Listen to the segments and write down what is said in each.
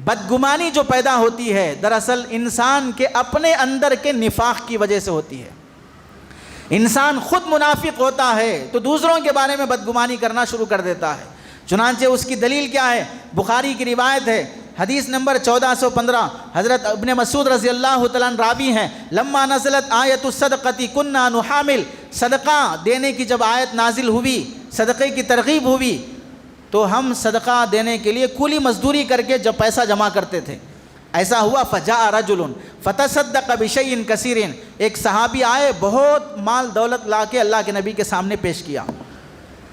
بدگمانی جو پیدا ہوتی ہے دراصل انسان کے اپنے اندر کے نفاق کی وجہ سے ہوتی ہے۔ انسان خود منافق ہوتا ہے تو دوسروں کے بارے میں بدگمانی کرنا شروع کر دیتا ہے۔ چنانچہ اس کی دلیل کیا ہے؟ بخاری کی روایت ہے، حدیث نمبر 1415، حضرت ابن مسعود رضی اللہ تعالیٰ عنہ راوی ہیں، لما نزلت آیت الصدقۃ کنا نحامل، صدقہ دینے کی جب آیت نازل ہوئی، صدقے کی ترغیب ہوئی، تو ہم صدقہ دینے کے لیے کولی مزدوری کر کے جب پیسہ جمع کرتے تھے۔ ایسا ہوا فجاء رجل فتصدق بشیء کثیر، ایک صحابی آئے بہت مال دولت لا کے اللہ کے نبی کے سامنے پیش کیا،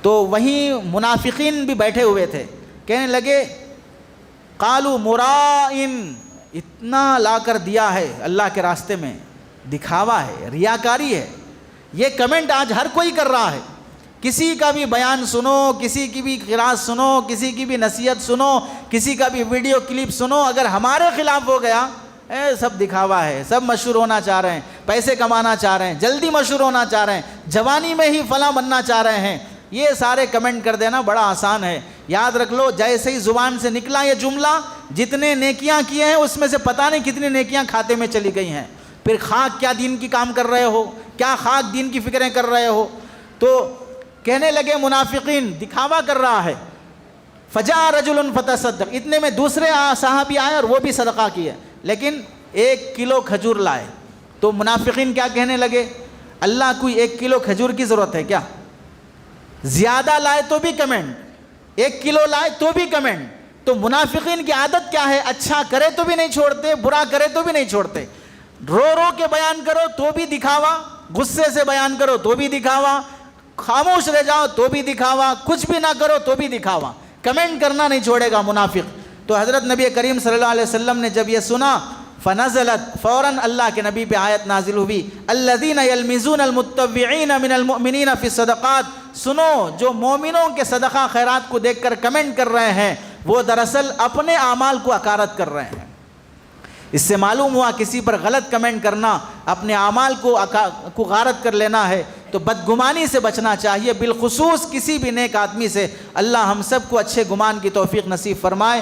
تو وہیں منافقین بھی بیٹھے ہوئے تھے، کہنے لگے قالوا مرائن، اتنا لا کر دیا ہے اللہ کے راستے میں، دکھاوا ہے، ریاکاری ہے۔ یہ کمنٹ آج ہر کوئی کر رہا ہے، کسی کا بھی بیان سنو، کسی کی بھی قرات سنو، کسی کی بھی نصیحت سنو، کسی کا بھی ویڈیو کلپ سنو، اگر ہمارے خلاف ہو گیا سب دکھاوا ہے، سب مشہور ہونا چاہ رہے ہیں، پیسے کمانا چاہ رہے ہیں، جلدی مشہور ہونا چاہ رہے ہیں، جوانی میں ہی فلاں بننا چاہ رہے ہیں، یہ سارے کمنٹ کر دینا بڑا آسان ہے۔ یاد رکھ لو، جیسے ہی زبان سے نکلا یہ جملہ، جتنے نیکیاں کیے ہیں اس میں سے پتہ نہیں کتنی نیکیاں کھاتے میں چلی گئی ہیں۔ پھر خاک کیا دین کی کام کر رہے ہو، کیا خاک دین کی فکریں کر رہے ہو؟ تو کہنے لگے منافقین دکھاوا کر رہا ہے۔ فجاء رجل فتصدق، اتنے میں دوسرے صحابی آئے اور وہ بھی صدقہ کیے، لیکن 1 کلو کھجور لائے۔ تو منافقین کیا کہنے لگے؟ اللہ کوئی 1 کلو کھجور کی ضرورت ہے کیا؟ زیادہ لائے تو بھی کمنٹ، 1 کلو لائے تو بھی کمنٹ۔ تو منافقین کی عادت کیا ہے؟ اچھا کرے تو بھی نہیں چھوڑتے، برا کرے تو بھی نہیں چھوڑتے، رو رو کے بیان کرو تو بھی دکھاوا، غصے سے بیان کرو تو بھی دکھاوا، خاموش رہ جاؤ تو بھی دکھاوا، کچھ بھی نہ کرو تو بھی دکھاوا، کمنٹ کرنا نہیں چھوڑے گا منافق۔ تو حضرت نبی کریم صلی اللہ علیہ وسلم نے جب یہ سنا، فنزلت، فوراً اللہ کے نبی پہ آیت نازل ہوئی، الذین یلمزون المتطوعین من المؤمنین فی الصدقات، سنو جو مومنوں کے صدقہ خیرات کو دیکھ کر کمنٹ کر رہے ہیں وہ دراصل اپنے اعمال کو حقارت کر رہے ہیں۔ اس سے معلوم ہوا کسی پر غلط کمنٹ کرنا اپنے اعمال کو غارت کر لینا ہے۔ تو بدگمانی سے بچنا چاہیے، بالخصوص کسی بھی نیک آدمی سے۔ اللہ ہم سب کو اچھے گمان کی توفیق نصیب فرمائے۔